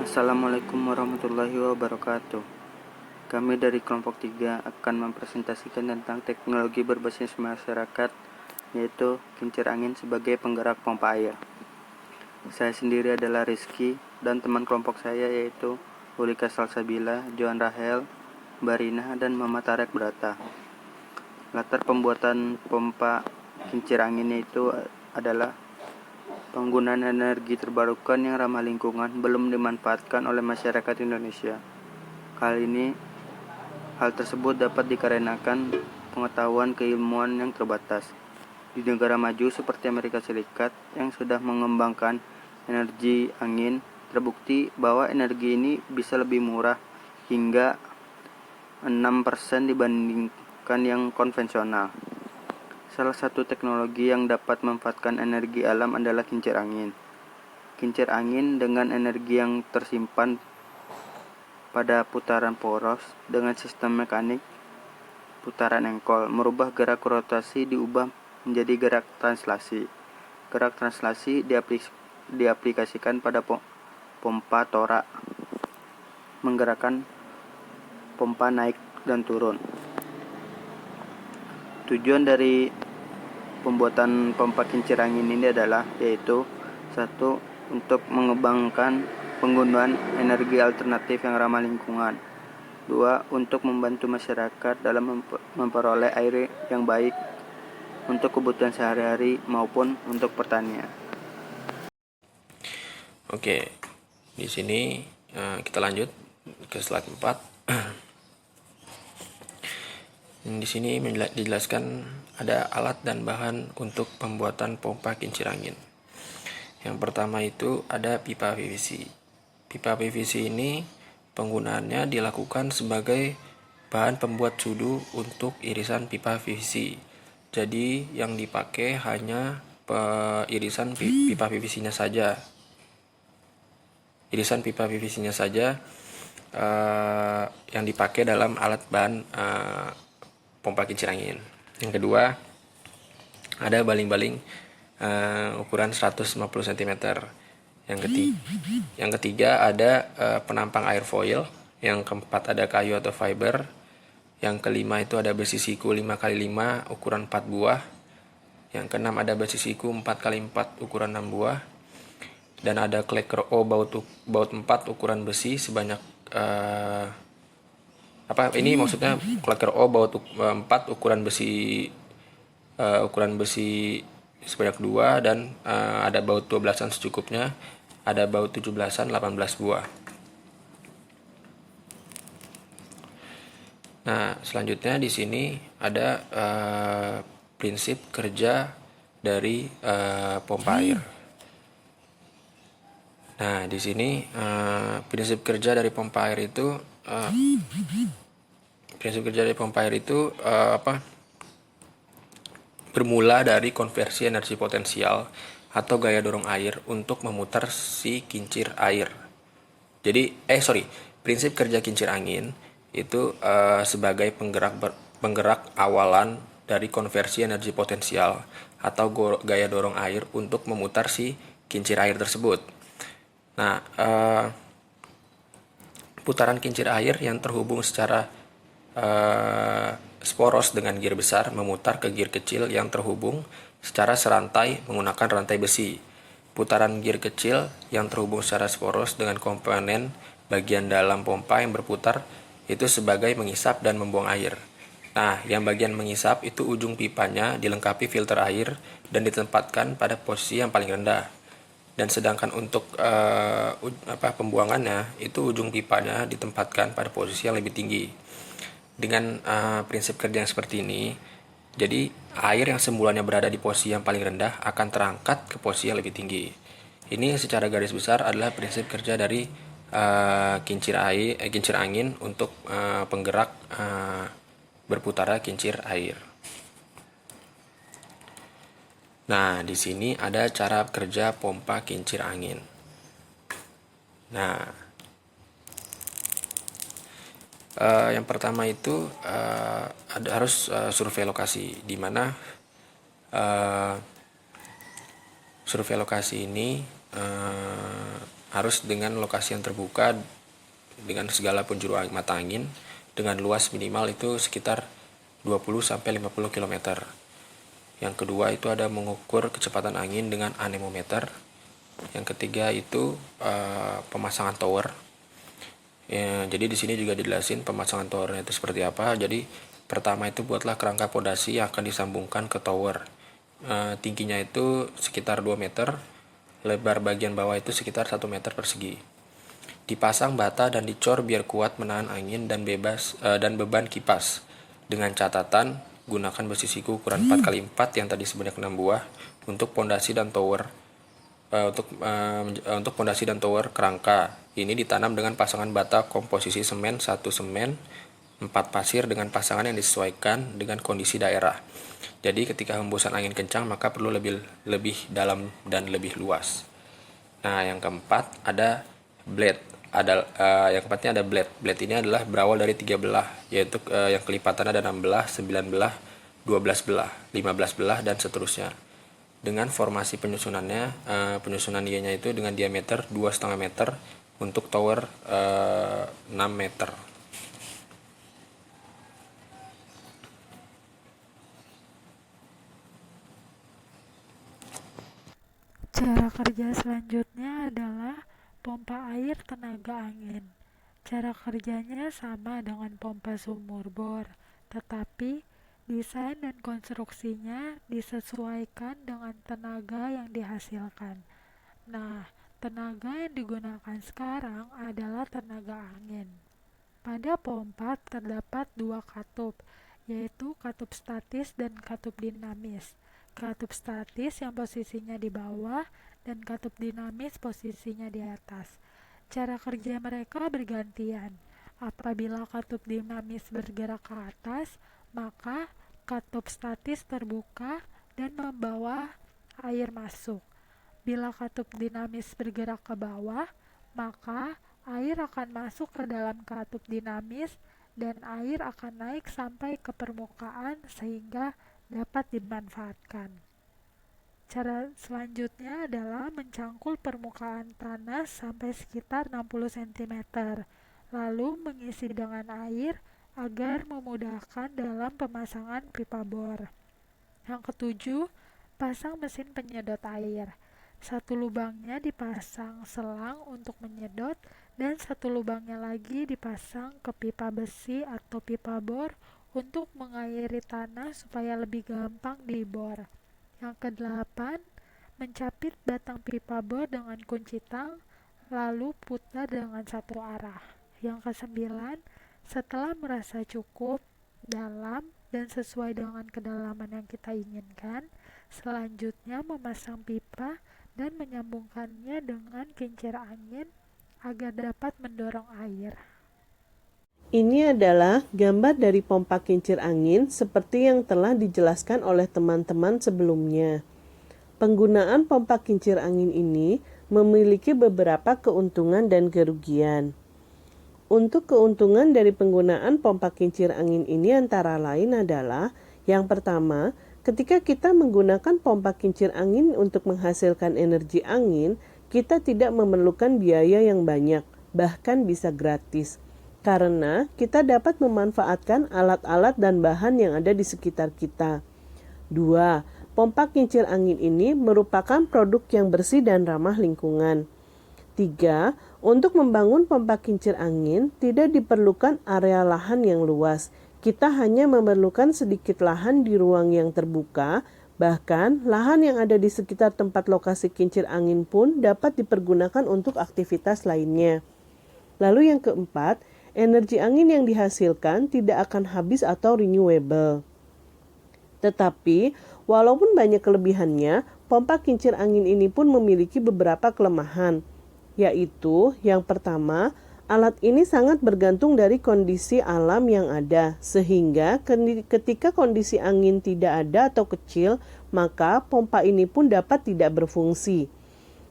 Assalamualaikum warahmatullahi wabarakatuh. Kami dari kelompok 3 akan mempresentasikan tentang teknologi berbasis masyarakat, yaitu kincir angin sebagai penggerak pompa air. Saya sendiri adalah Rizky dan teman kelompok saya yaitu Ulika Salsabila, Joan Rahel, Barina, dan Mama Tarek Brata. Latar pembuatan pompa kincir angin itu adalah penggunaan energi terbarukan yang ramah lingkungan belum dimanfaatkan oleh masyarakat Indonesia. Hal tersebut dapat dikarenakan pengetahuan keilmuan yang terbatas. Di negara maju seperti Amerika Serikat yang sudah mengembangkan energi angin, terbukti bahwa energi ini bisa lebih murah hingga 6% dibandingkan yang konvensional. Salah satu teknologi yang dapat memanfaatkan energi alam adalah kincir angin. Kincir angin dengan energi yang tersimpan pada putaran poros dengan sistem mekanik putaran engkol merubah gerak rotasi diubah menjadi gerak translasi. Gerak translasi diaplikasikan pada pompa torak, menggerakkan pompa naik dan turun. Tujuan dari pembuatan pompa kincir angin ini adalah yaitu 1. Untuk mengembangkan penggunaan energi alternatif yang ramah lingkungan. 2. Untuk membantu masyarakat dalam memperoleh air yang baik untuk kebutuhan sehari-hari maupun untuk pertanian. Oke, di sini kita lanjut ke slide 4. Di sini dijelaskan ada alat dan bahan untuk pembuatan pompa kincir angin. Yang pertama itu ada pipa PVC. Pipa PVC ini penggunaannya dilakukan sebagai bahan pembuat sudu untuk irisan pipa PVC. Jadi yang dipakai hanya irisan pipa PVC-nya saja. Irisan pipa PVC-nya saja yang dipakai dalam alat bahan pompa kincir angin. Yang kedua, ada baling-baling ukuran 150 cm. Yang ketiga ada penampang airfoil. Yang keempat ada kayu atau fiber. Yang kelima itu ada besi siku 5x5 ukuran 4 buah. Yang keenam ada besi siku 4x4 ukuran 6 buah. Dan ada kleker O baut 4 ukuran besi sebanyak ini maksudnya kleker O baut 4 ukuran besi sebanyak 2 dan ada baut 12-an secukupnya, ada baut 17-an 18 buah. Nah, selanjutnya di sini ada prinsip kerja dari pompa air. Nah, di sini prinsip kerja dari pompa air itu bermula dari konversi energi potensial atau gaya dorong air untuk memutar si kincir air. Prinsip kerja kincir angin itu sebagai penggerak awalan dari konversi energi potensial atau gaya dorong air untuk memutar si kincir air tersebut. Nah, putaran kincir air yang terhubung secara sporos dengan gear besar memutar ke gear kecil yang terhubung secara serantai menggunakan rantai besi. Putaran gear kecil yang terhubung secara sporos dengan komponen bagian dalam pompa yang berputar itu sebagai mengisap dan membuang air. Nah, yang bagian mengisap itu ujung pipanya dilengkapi filter air dan ditempatkan pada posisi yang paling rendah. Dan sedangkan untuk pembuangannya itu ujung pipanya ditempatkan pada posisi yang lebih tinggi. Dengan prinsip kerja yang seperti ini, jadi air yang semulanya berada di posisi yang paling rendah akan terangkat ke posisi yang lebih tinggi. Ini secara garis besar adalah prinsip kerja dari kincir angin untuk penggerak berputara kincir air. Nah, di sini ada cara kerja pompa kincir angin. Nah, yang pertama itu harus survei lokasi, di mana survei lokasi ini harus dengan lokasi yang terbuka dengan segala penjuru mata angin dengan luas minimal itu sekitar 20-50 km. Yang kedua itu ada mengukur kecepatan angin dengan anemometer. Yang ketiga itu pemasangan tower. Ya, jadi di sini juga dijelasin pemasangan towernya itu seperti apa. Jadi pertama itu buatlah kerangka pondasi yang akan disambungkan ke tower. Tingginya itu sekitar 2 meter, lebar bagian bawah itu sekitar 1 meter persegi. Dipasang bata dan dicor biar kuat menahan angin dan dan beban kipas. Dengan catatan gunakan besi siku ukuran 4x4 yang tadi sebanyak 6 buah untuk pondasi dan tower. Untuk pondasi dan tower kerangka ini ditanam dengan pasangan bata komposisi semen 1 semen 4 pasir dengan pasangan yang disesuaikan dengan kondisi daerah. Jadi ketika hembusan angin kencang maka perlu lebih dalam dan lebih luas. Nah, yang keempat ada blade. Yang keempatnya ada blade. Blade ini adalah berawal dari 3 belah, yaitu yang kelipatan ada 6 belah, 9 belah, 12 belah, 15 belah dan seterusnya. Dengan formasi penyusunan Y-nya itu dengan diameter 2,5 meter untuk tower 6 meter. Cara kerja selanjutnya adalah pompa air tenaga angin. Cara kerjanya sama dengan pompa sumur bor, tetapi desain dan konstruksinya disesuaikan dengan tenaga yang dihasilkan. Nah, tenaga yang digunakan sekarang adalah tenaga angin. Pada pompa terdapat dua katup, yaitu katup statis dan katup dinamis. Katup statis yang posisinya di bawah dan katup dinamis posisinya di atas. Cara kerja mereka bergantian. Apabila katup dinamis bergerak ke atas, maka katup statis terbuka dan membawa air masuk. Bila katup dinamis bergerak ke bawah, maka air akan masuk ke dalam katup dinamis dan air akan naik sampai ke permukaan sehingga dapat dimanfaatkan. Cara selanjutnya adalah mencangkul permukaan tanah sampai sekitar 60 cm, lalu mengisi dengan air agar memudahkan dalam pemasangan pipa bor. Yang ketujuh, pasang mesin penyedot air. Satu lubangnya dipasang selang untuk menyedot dan satu lubangnya lagi dipasang ke pipa besi atau pipa bor untuk mengairi tanah supaya lebih gampang dibor. Yang kedelapan, mencapit batang pipa bor dengan kunci tang lalu putar dengan satu arah. Yang kesembilan, setelah merasa cukup dalam dan sesuai dengan kedalaman yang kita inginkan, selanjutnya memasang pipa dan menyambungkannya dengan kincir angin agar dapat mendorong air. Ini adalah gambar dari pompa kincir angin seperti yang telah dijelaskan oleh teman-teman sebelumnya. Penggunaan pompa kincir angin ini memiliki beberapa keuntungan dan kerugian. Untuk keuntungan dari penggunaan pompa kincir angin ini antara lain adalah, yang pertama, ketika kita menggunakan pompa kincir angin untuk menghasilkan energi angin, kita tidak memerlukan biaya yang banyak, bahkan bisa gratis. Karena kita dapat memanfaatkan alat-alat dan bahan yang ada di sekitar kita. 2. Pompa kincir angin ini merupakan produk yang bersih dan ramah lingkungan. 3. Untuk membangun pompa kincir angin tidak diperlukan area lahan yang luas. Kita hanya memerlukan sedikit lahan di ruang yang terbuka, bahkan lahan yang ada di sekitar tempat lokasi kincir angin pun dapat dipergunakan untuk aktivitas lainnya. Lalu yang keempat, energi angin yang dihasilkan tidak akan habis atau renewable. Tetapi, walaupun banyak kelebihannya, pompa kincir angin ini pun memiliki beberapa kelemahan, yaitu yang pertama, alat ini sangat bergantung dari kondisi alam yang ada, sehingga ketika kondisi angin tidak ada atau kecil, maka pompa ini pun dapat tidak berfungsi.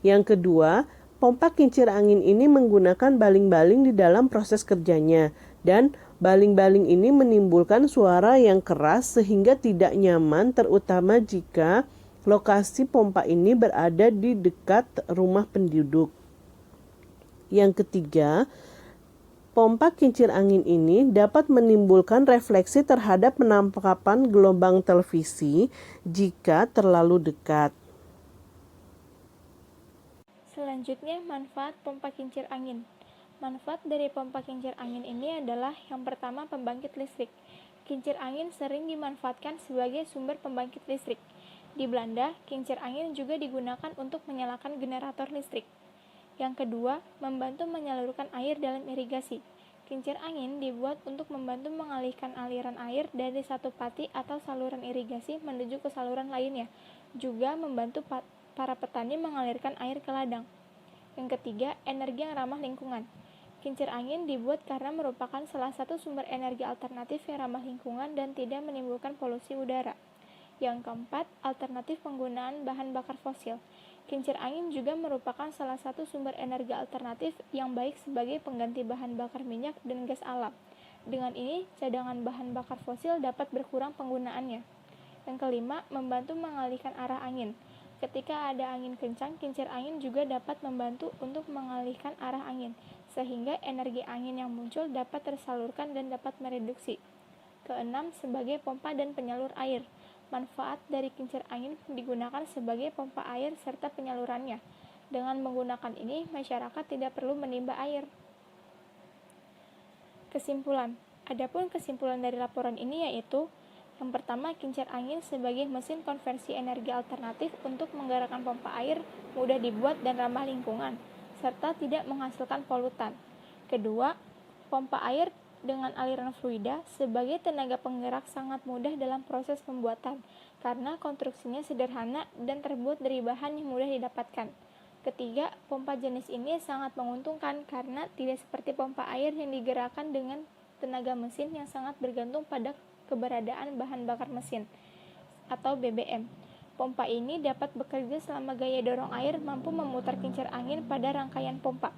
Yang kedua, pompa kincir angin ini menggunakan baling-baling di dalam proses kerjanya, dan baling-baling ini menimbulkan suara yang keras sehingga tidak nyaman, terutama jika lokasi pompa ini berada di dekat rumah penduduk. Yang ketiga, pompa kincir angin ini dapat menimbulkan refleksi terhadap penangkapan gelombang televisi jika terlalu dekat. Selanjutnya, manfaat pompa kincir angin. Manfaat dari pompa kincir angin ini adalah yang pertama, pembangkit listrik. Kincir angin sering dimanfaatkan sebagai sumber pembangkit listrik. Di Belanda, kincir angin juga digunakan untuk menyalakan generator listrik. Yang kedua, membantu menyalurkan air dalam irigasi. Kincir angin dibuat untuk membantu mengalihkan aliran air dari satu pati atau saluran irigasi menuju ke saluran lainnya, juga membantu para petani mengalirkan air ke ladang. Yang ketiga, energi yang ramah lingkungan. Kincir angin dibuat karena merupakan salah satu sumber energi alternatif yang ramah lingkungan dan tidak menimbulkan polusi udara. Yang keempat, alternatif penggunaan bahan bakar fosil. Kincir angin juga merupakan salah satu sumber energi alternatif yang baik sebagai pengganti bahan bakar minyak dan gas alam. Dengan ini, cadangan bahan bakar fosil dapat berkurang penggunaannya. Yang kelima, membantu mengalihkan arah angin. Ketika ada angin kencang, kincir angin juga dapat membantu untuk mengalihkan arah angin, sehingga energi angin yang muncul dapat tersalurkan dan dapat mereduksi. Keenam, sebagai pompa dan penyalur air. Manfaat dari kincir angin digunakan sebagai pompa air serta penyalurannya. Dengan menggunakan ini, masyarakat tidak perlu menimba air. Kesimpulan. Adapun kesimpulan dari laporan ini yaitu, yang pertama, kincir angin sebagai mesin konversi energi alternatif untuk menggerakkan pompa air mudah dibuat dan ramah lingkungan, serta tidak menghasilkan polutan. Kedua, pompa air dengan aliran fluida sebagai tenaga penggerak sangat mudah dalam proses pembuatan, karena konstruksinya sederhana dan terbuat dari bahan yang mudah didapatkan. Ketiga, pompa jenis ini sangat menguntungkan karena tidak seperti pompa air yang digerakkan dengan tenaga mesin yang sangat bergantung pada keberadaan bahan bakar mesin atau BBM. Pompa ini dapat bekerja selama gaya dorong air mampu memutar kincir angin pada rangkaian pompa.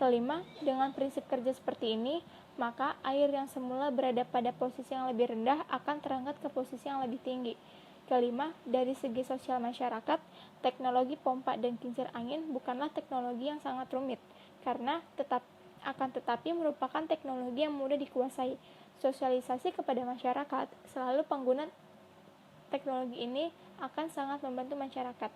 Kelima, dengan prinsip kerja seperti ini, maka air yang semula berada pada posisi yang lebih rendah akan terangkat ke posisi yang lebih tinggi. Kelima, dari segi sosial masyarakat, teknologi pompa dan kincir angin bukanlah teknologi yang sangat rumit, karena tetapi merupakan teknologi yang mudah dikuasai. Sosialisasi kepada masyarakat, selalu pengguna teknologi ini akan sangat membantu masyarakat.